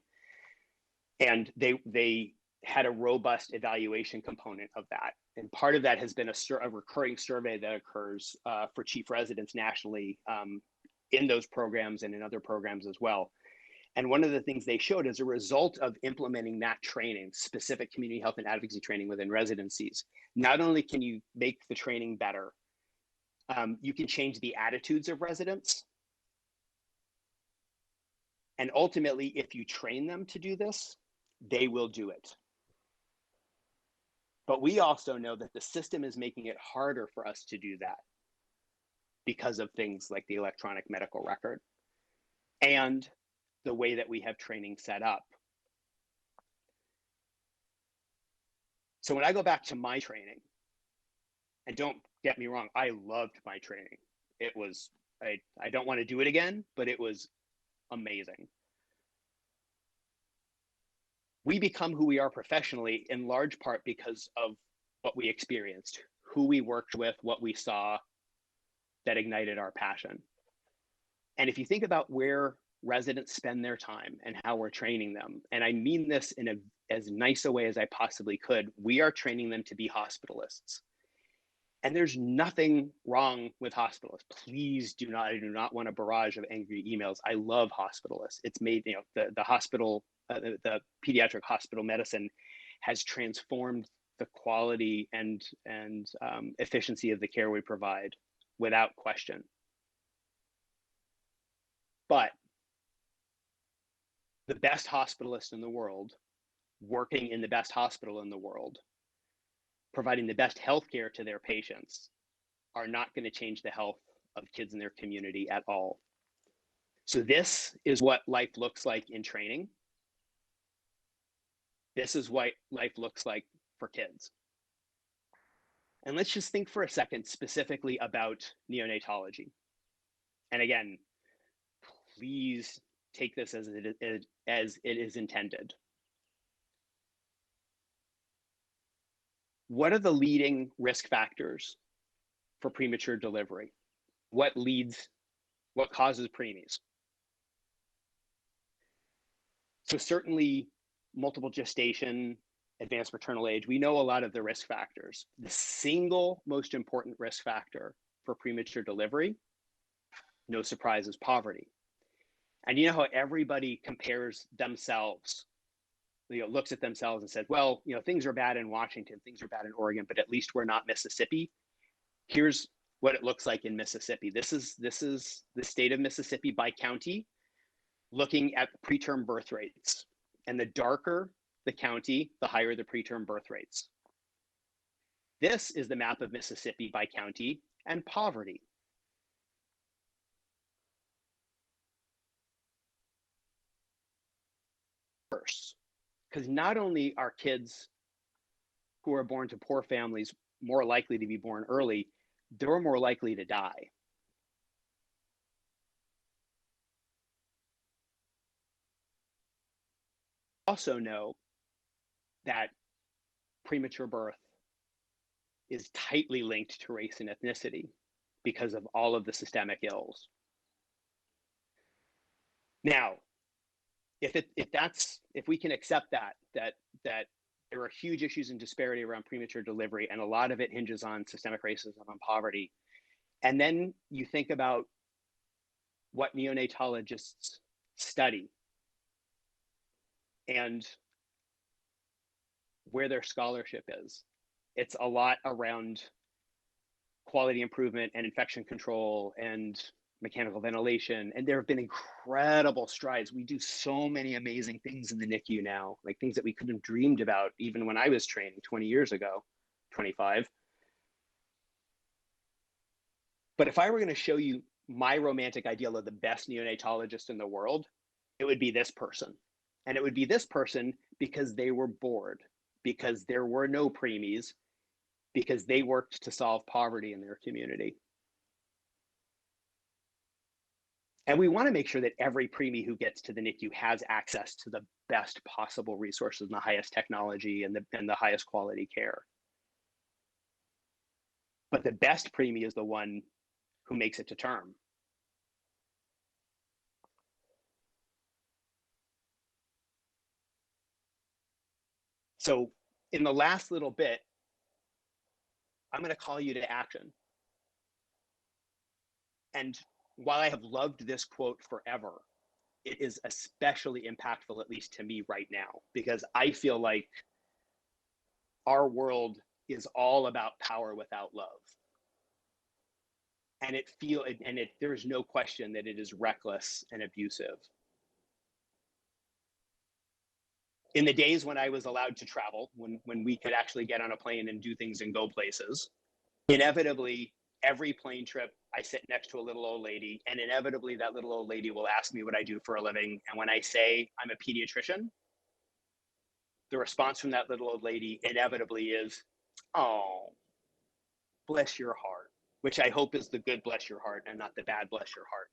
[SPEAKER 2] And they had a robust evaluation component of that. And part of that has been a recurring survey that occurs for chief residents nationally in those programs and in other programs as well. And one of the things they showed as a result of implementing that training, specific community health and advocacy training within residencies, not only can you make the training better, you can change the attitudes of residents. And ultimately, if you train them to do this, they will do it. But we also know that the system is making it harder for us to do that because of things like the electronic medical record and the way that we have training set up. So when I go back to my training, and don't get me wrong, I loved my training. It was, I don't want to do it again, but it was amazing. We become who we are professionally in large part because of what we experienced, who we worked with, what we saw that ignited our passion. And if you think about where residents spend their time and how we're training them, and I mean this in as nice a way as I possibly could, we are training them to be hospitalists. And there's nothing wrong with hospitalists. Please do not, I do not want a barrage of angry emails. I love hospitalists. It's made, the hospital, the pediatric hospital medicine has transformed the quality and efficiency of the care we provide without question. But the best hospitalists in the world, working in the best hospital in the world, providing the best healthcare to their patients, are not going to change the health of kids in their community at all. So this is what life looks like in training. This is what life looks like for kids. And let's just think for a second specifically about neonatology. And again, please take this as it is intended. What are the leading risk factors for premature delivery? What causes preemies? So certainly multiple gestation, advanced maternal age, we know a lot of the risk factors. The single most important risk factor for premature delivery, no surprise, is poverty. And you know how everybody compares themselves, looks at themselves and says, well, things are bad in Washington, things are bad in Oregon, but at least we're not Mississippi. Here's what it looks like in Mississippi. This is the state of Mississippi by county, looking at preterm birth rates. And the darker the county, the higher the preterm birth rates. This is the map of Mississippi by county and poverty. Worse, because not only are kids who are born to poor families more likely to be born early, they're more likely to die. Also know that premature birth is tightly linked to race and ethnicity because of all of the systemic ills. Now, if we can accept that there are huge issues and disparity around premature delivery, and a lot of it hinges on systemic racism and poverty, and then you think about what neonatologists study and where their scholarship is, it's a lot around quality improvement and infection control and mechanical ventilation. And there have been incredible strides. We do so many amazing things in the NICU now, like things that we couldn't have dreamed about even when I was training 20 years ago, 25. But if I were going to show you my romantic ideal of the best neonatologist in the world, it would be this person. And it would be this person because they were bored, because there were no preemies, because they worked to solve poverty in their community. And we want to make sure that every preemie who gets to the NICU has access to the best possible resources and the highest technology and the highest quality care. But the best preemie is the one who makes it to term. So in the last little bit, I'm going to call you to action. And while I have loved this quote forever, it is especially impactful, at least to me right now, because I feel like our world is all about power without love. And there's no question that it is reckless and abusive. In the days when I was allowed to travel, when we could actually get on a plane and do things and go places, inevitably, every plane trip, I sit next to a little old lady, and inevitably that little old lady will ask me what I do for a living. And when I say I'm a pediatrician, the response from that little old lady inevitably is, "Oh, bless your heart," which I hope is the good bless your heart and not the bad bless your heart.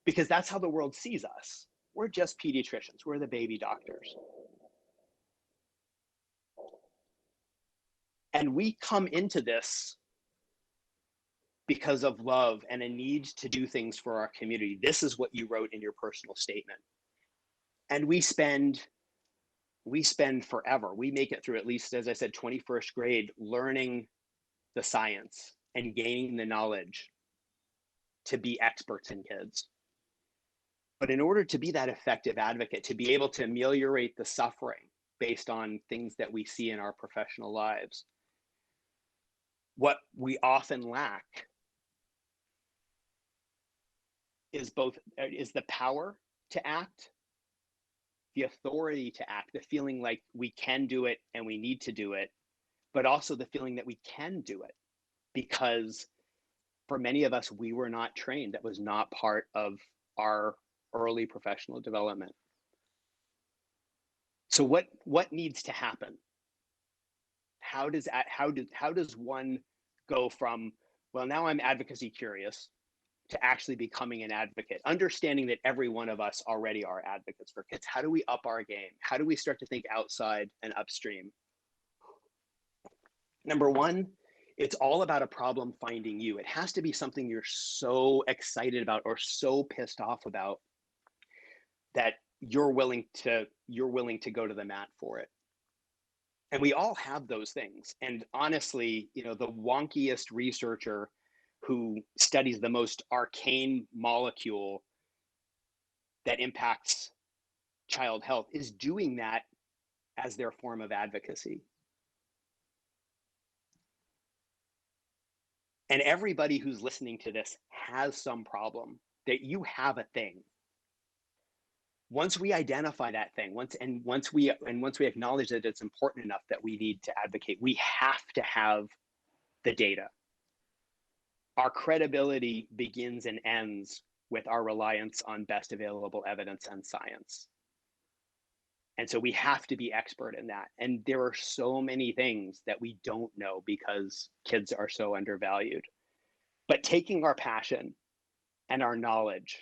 [SPEAKER 2] Because that's how the world sees us. We're just pediatricians. We're the baby doctors. And we come into this because of love and a need to do things for our community. This is what you wrote in your personal statement. And we spend forever. We make it through, at least, as I said, 21st grade, learning the science and gaining the knowledge to be experts in kids. But in order to be that effective advocate, to be able to ameliorate the suffering based on things that we see in our professional lives, what we often lack is the power to act, the authority to act, the feeling like we can do it and we need to do it, but also the feeling that we can do it, because for many of us, we were not trained. That was not part of our early professional development. So what needs to happen? How does one go from, well, now I'm advocacy curious, to actually becoming an advocate, understanding that every one of us already are advocates for kids? How do we up our game? How do we start to think outside and upstream? Number one, it's all about a problem finding you. It has to be something you're so excited about or so pissed off about that you're willing to go to the mat for it. And we all have those things. And honestly, the wonkiest researcher who studies the most arcane molecule that impacts child health is doing that as their form of advocacy. And everybody who's listening to this has some problem, that you have a thing. Once we identify that thing, once we acknowledge that it's important enough that we need to advocate, we have to have the data. Our credibility begins and ends with our reliance on best available evidence and science. And so we have to be expert in that. And there are so many things that we don't know because kids are so undervalued. But taking our passion and our knowledge,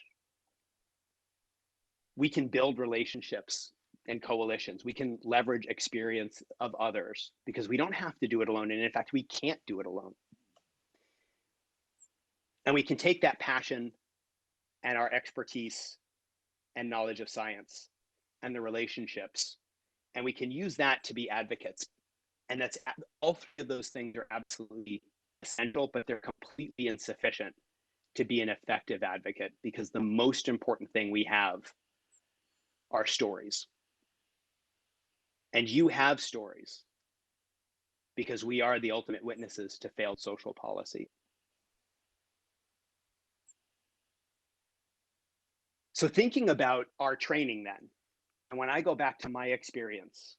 [SPEAKER 2] we can build relationships and coalitions. We can leverage experience of others because we don't have to do it alone. And in fact, we can't do it alone. And we can take that passion and our expertise and knowledge of science and the relationships, and we can use that to be advocates. And that's, all three of those things are absolutely essential, but they're completely insufficient to be an effective advocate, because the most important thing we have are stories. And you have stories because we are the ultimate witnesses to failed social policy. So thinking about our training then, and when I go back to my experience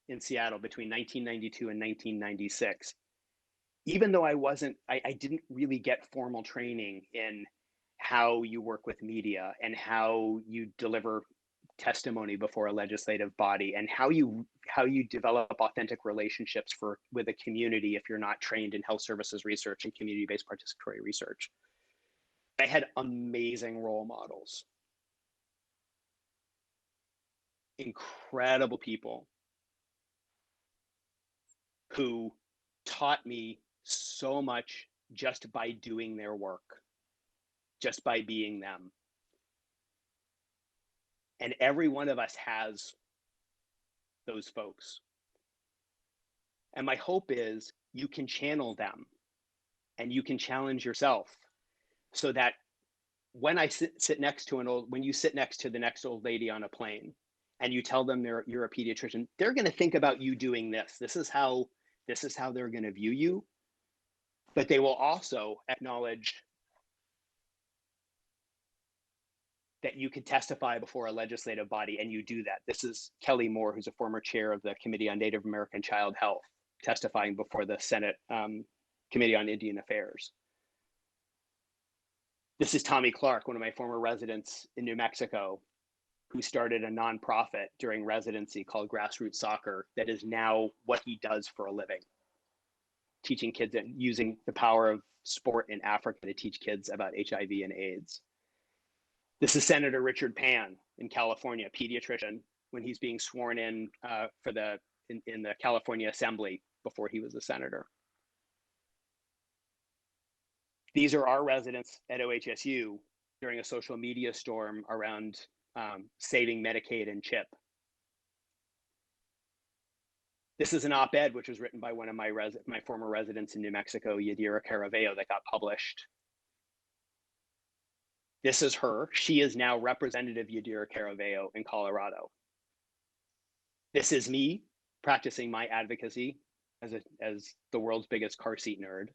[SPEAKER 2] in Seattle between 1992 and 1996, even though I didn't really get formal training in how you work with media and how you deliver testimony before a legislative body and how you develop authentic relationships with a community if you're not trained in health services research and community-based participatory research. I had amazing role models, incredible people who taught me so much just by doing their work, just by being them. And every one of us has those folks. And my hope is you can channel them and you can challenge yourself so that when I sit next to when you sit next to the next old lady on a plane and you tell them you're a pediatrician, they're going to think about you doing this. This is how they're going to view you. But they will also acknowledge that you could testify before a legislative body, and you do that. This is Kelly Moore, who's a former chair of the Committee on Native American Child Health, testifying before the Senate Committee on Indian Affairs. This is Tommy Clark, one of my former residents in New Mexico, who started a nonprofit during residency called Grassroots Soccer that is now what he does for a living, teaching kids and using the power of sport in Africa to teach kids about HIV and AIDS. This is Senator Richard Pan in California, pediatrician, when he's being sworn in in the California Assembly before he was a senator. These are our residents at OHSU during a social media storm around saving Medicaid and CHIP. This is an op-ed which was written by one of my former residents in New Mexico, Yadira Caraveo, that got published. This is her. She is now Representative Yadira Caraveo in Colorado. This is me practicing my advocacy as the world's biggest car seat nerd.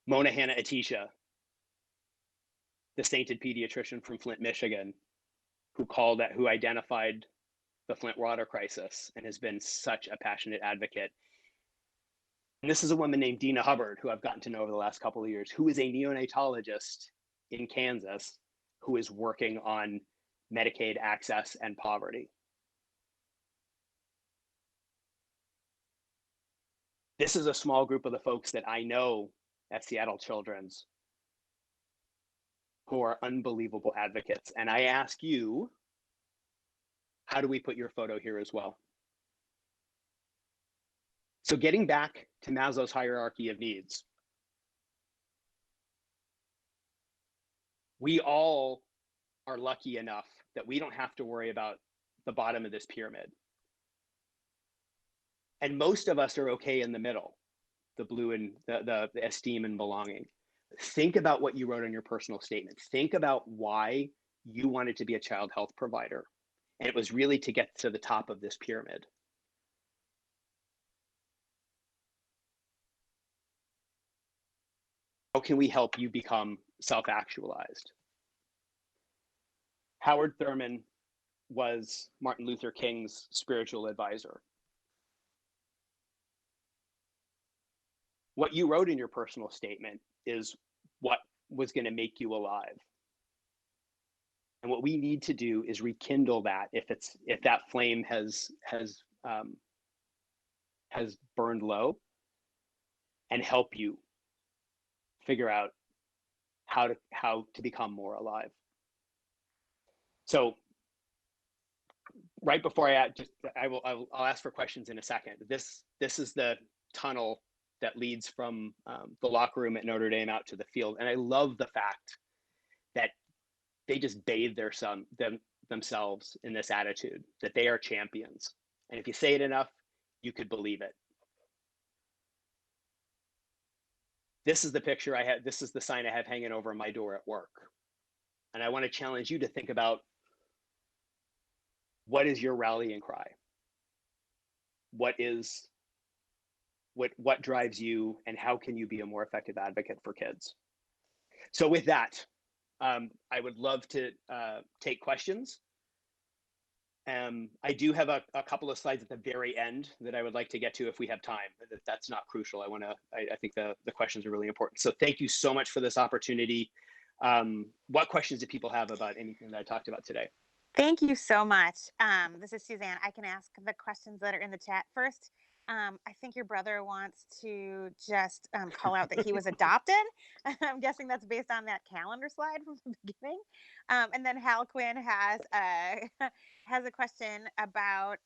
[SPEAKER 2] Mona Hanna Atisha, the sainted pediatrician from Flint, Michigan, who identified the Flint water crisis and has been such a passionate advocate. And this is a woman named Dina Hubbard, who I've gotten to know over the last couple of years, who is a neonatologist in Kansas, who is working on Medicaid access and poverty. This is a small group of the folks that I know at Seattle Children's who are unbelievable advocates. And I ask you, how do we put your photo here as well? So getting back to Maslow's hierarchy of needs, we all are lucky enough that we don't have to worry about the bottom of this pyramid. And most of us are okay in the middle, the blue and the esteem and belonging. Think about what you wrote on your personal statement. Think about why you wanted to be a child health provider. And it was really to get to the top of this pyramid. How can we help you become self-actualized? Howard Thurman was Martin Luther King's spiritual advisor. What you wrote in your personal statement is what was going to make you alive. And what we need to do is rekindle that if that flame has burned low, and help you figure out how to become more alive. So right before I'll ask for questions in a second. This is the tunnel that leads from the locker room at Notre Dame out to the field. And I love the fact that they just bathe themselves in this attitude that they are champions. And if you say it enough, you could believe it. This is the picture I have. This is the sign I have hanging over my door at work. And I want to challenge you to think about, what is your rallying cry? What drives you, and how can you be a more effective advocate for kids? So with that, I would love to take questions. I do have a couple of slides at the very end that I would like to get to if we have time. That's not crucial. I think the questions are really important. So thank you so much for this opportunity. What questions do people have about anything that I talked about today?
[SPEAKER 1] Thank you so much. This is Suzanne. I can ask the questions that are in the chat first. I think your brother wants to just call out that he was adopted. I'm guessing that's based on that calendar slide from the beginning. And then Hal Quinn has a question about,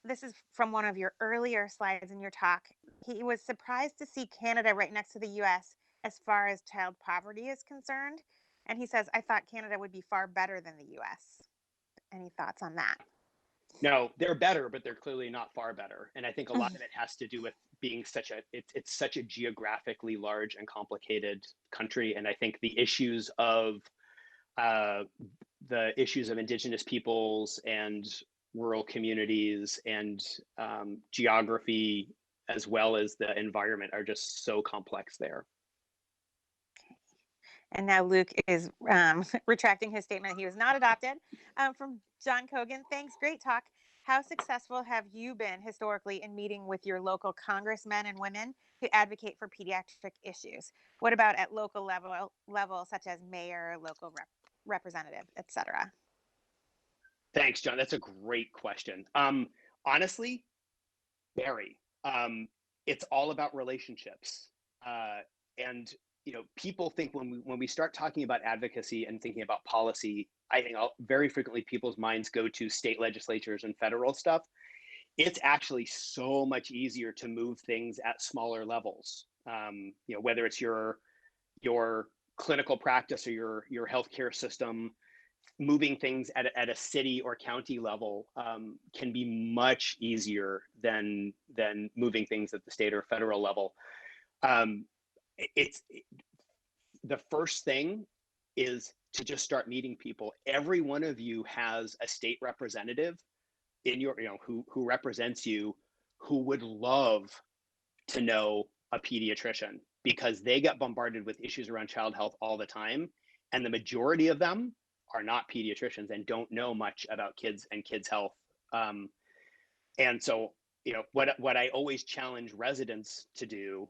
[SPEAKER 1] this is from one of your earlier slides in your talk. He was surprised to see Canada right next to the US as far as child poverty is concerned. And he says, I thought Canada would be far better than the US. Any thoughts on that?
[SPEAKER 2] No, they're better, but they're clearly not far better. And I think a lot of it has to do with being it's such a geographically large and complicated country. And I think uh, the issues of indigenous peoples and rural communities and geography, as well as the environment, are just so complex there.
[SPEAKER 1] And now Luke is retracting his statement. He was not adopted. From John Cogan, thanks. Great talk. How successful have you been historically in meeting with your local congressmen and women who advocate for pediatric issues? What about at local level such as mayor, local representative, etc.?
[SPEAKER 2] Thanks, John. That's a great question. Honestly, very. It's all about relationships. And people think when we start talking about advocacy and thinking about policy, I think very frequently people's minds go to state legislatures and federal stuff. It's actually so much easier to move things at smaller levels. Whether it's your clinical practice or your healthcare system, moving things at a city or county level can be much easier than moving things at the state or federal level. Um, it's the first thing is to just start meeting people. Every one of you has a state representative in your, who represents you, who would love to know a pediatrician, because they get bombarded with issues around child health all the time. And the majority of them are not pediatricians and don't know much about kids and kids' health. And so, what I always challenge residents to do,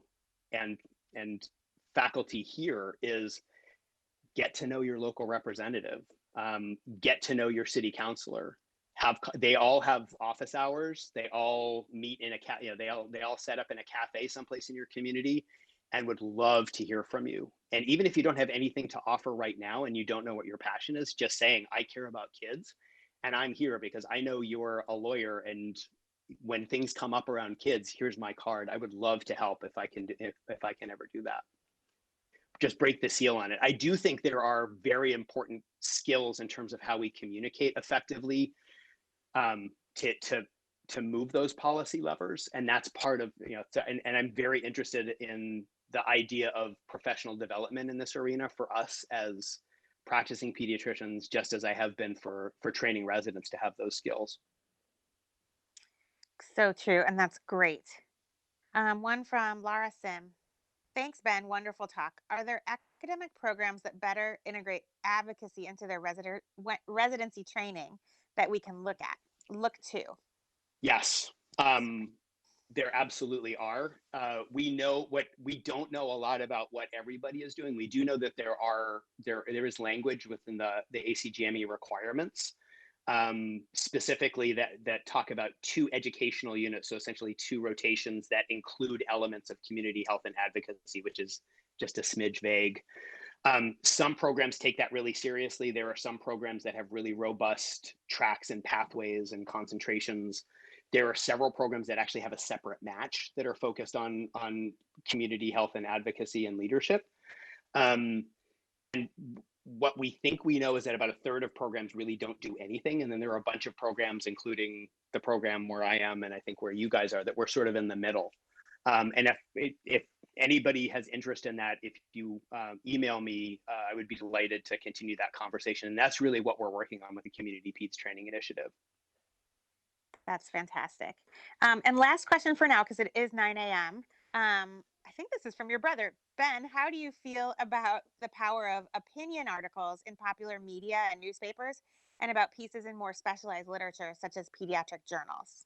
[SPEAKER 2] and faculty here, is get to know your local representative, get to know your city councilor. They all have office hours. They all meet in they all set up in a cafe someplace in your community, and would love to hear from you. And even if you don't have anything to offer right now and you don't know what your passion is, just saying, I care about kids and I'm here because I know you're a lawyer, and when things come up around kids, here's my card. I would love to help if I can ever do that. Just break the seal on it. I do think there are very important skills in terms of how we communicate effectively, to move those policy levers, and that's part of, and I'm very interested in the idea of professional development in this arena for us as practicing pediatricians, just as I have been for training residents to have those skills.
[SPEAKER 1] So true, and that's great. One from Lara Sim. Thanks, Ben. Wonderful talk. Are there academic programs that better integrate advocacy into their residency training that we can look to?
[SPEAKER 2] Yes, there absolutely are. We don't know a lot about what everybody is doing. We do know that there is language within the ACGME requirements, specifically that talk about 2 educational units, so essentially 2 rotations that include elements of community health and advocacy, which is just a smidge vague. Some programs take that really seriously. There are some programs that have really robust tracks and pathways and concentrations. There are several programs that actually have a separate match that are focused on community health and advocacy and leadership. And what we think we know is that about a third of programs really don't do anything. And then there are a bunch of programs, including the program where I am, and I think where you guys are, that we're sort of in the middle. And if anybody has interest in that, if you email me, I would be delighted to continue that conversation. And that's really what we're working on with the Community Peds Training Initiative.
[SPEAKER 1] That's fantastic. And last question for now, because it is 9 a.m. I think this is from your brother. Ben, how do you feel about the power of opinion articles in popular media and newspapers, and about pieces in more specialized literature, such as pediatric journals?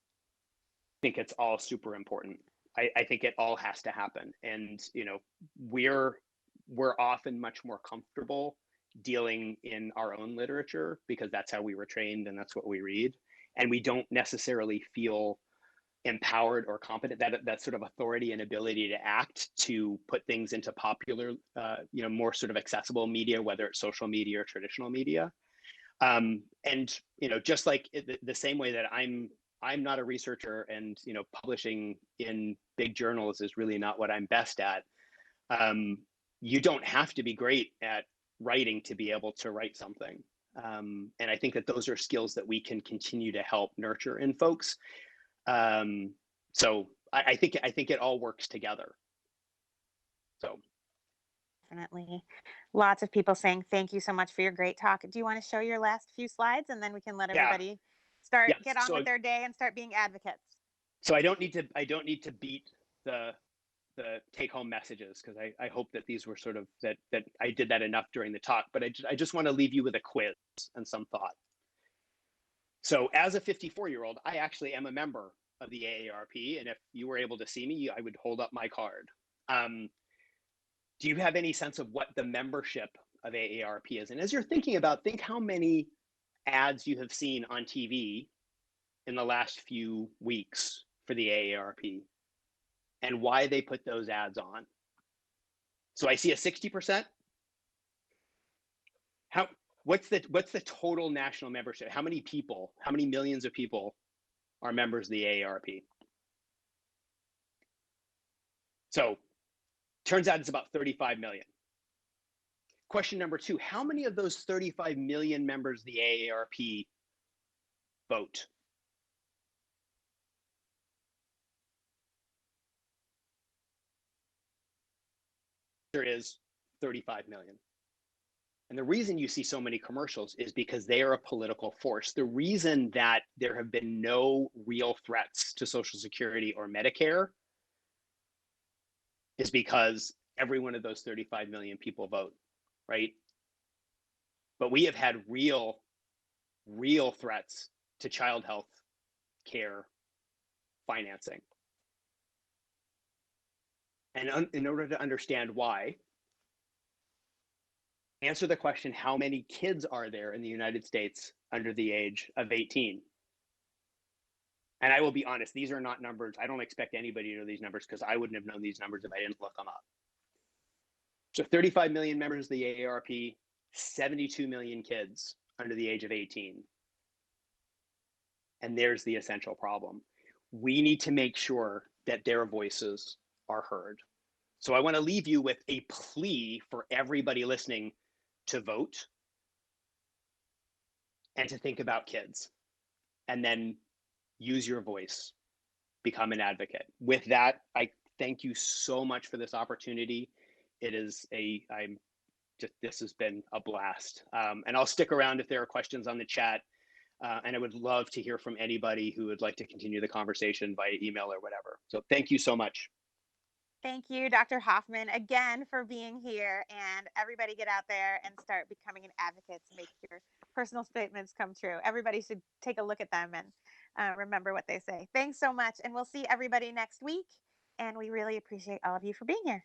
[SPEAKER 2] I think it's all super important. I think it all has to happen. And, we're often much more comfortable dealing in our own literature because that's how we were trained and that's what we read. And we don't necessarily feel empowered or competent, that sort of authority and ability to act, to put things into popular, more sort of accessible media, whether it's social media or traditional media. And just like the same way that I'm not a researcher, and publishing in big journals is really not what I'm best at. You don't have to be great at writing to be able to write something. And I think that those are skills that we can continue to help nurture in folks. So I think it all works together. So
[SPEAKER 1] Definitely. Lots of people saying thank you so much for your great talk. Do you want to show your last few slides and then we can let
[SPEAKER 2] yeah,
[SPEAKER 1] everybody
[SPEAKER 2] yeah.
[SPEAKER 1] get on with their day and start being advocates?
[SPEAKER 2] So I don't need to beat the take home messages, because I hope that these were sort of that I did that enough during the talk, but I just want to leave you with a quiz and some thought. So as a 54-year-old, I actually am a member of the AARP, and if you were able to see me, I would hold up my card. Do you have any sense of what the membership of AARP is? And as you're thinking about, think how many ads you have seen on TV in the last few weeks for the AARP and why they put those ads on. So I see a 60%. How what's the total national membership? How many people, how many millions of people are members of the AARP? So turns out it's about 35 million. Question number 2, how many of those 35 million members of the AARP vote? There is 35 million. And the reason you see so many commercials is because they are a political force. The reason that there have been no real threats to Social Security or Medicare is because every one of those 35 million people vote, right? But we have had real threats to child health care financing. And in order to understand why, answer the question, how many kids are there in the United States under the age of 18? And I will be honest, these are not numbers. I don't expect anybody to know these numbers, because I wouldn't have known these numbers if I didn't look them up. So 35 million members of the AARP, 72 million kids under the age of 18. And there's the essential problem. We need to make sure that their voices are heard. So I want to leave you with a plea for everybody listening to vote and to think about kids, and then use your voice, become an advocate. With that, I thank you so much for this opportunity. This has been a blast. And I'll stick around if there are questions on the chat. And I would love to hear from anybody who would like to continue the conversation via email or whatever. So thank you so much.
[SPEAKER 1] Thank you, Dr. Hoffman, again for being here. And everybody get out there and start becoming an advocate to make your personal statements come true. Everybody should take a look at them and remember what they say. Thanks so much. And we'll see everybody next week. And we really appreciate all of you for being here.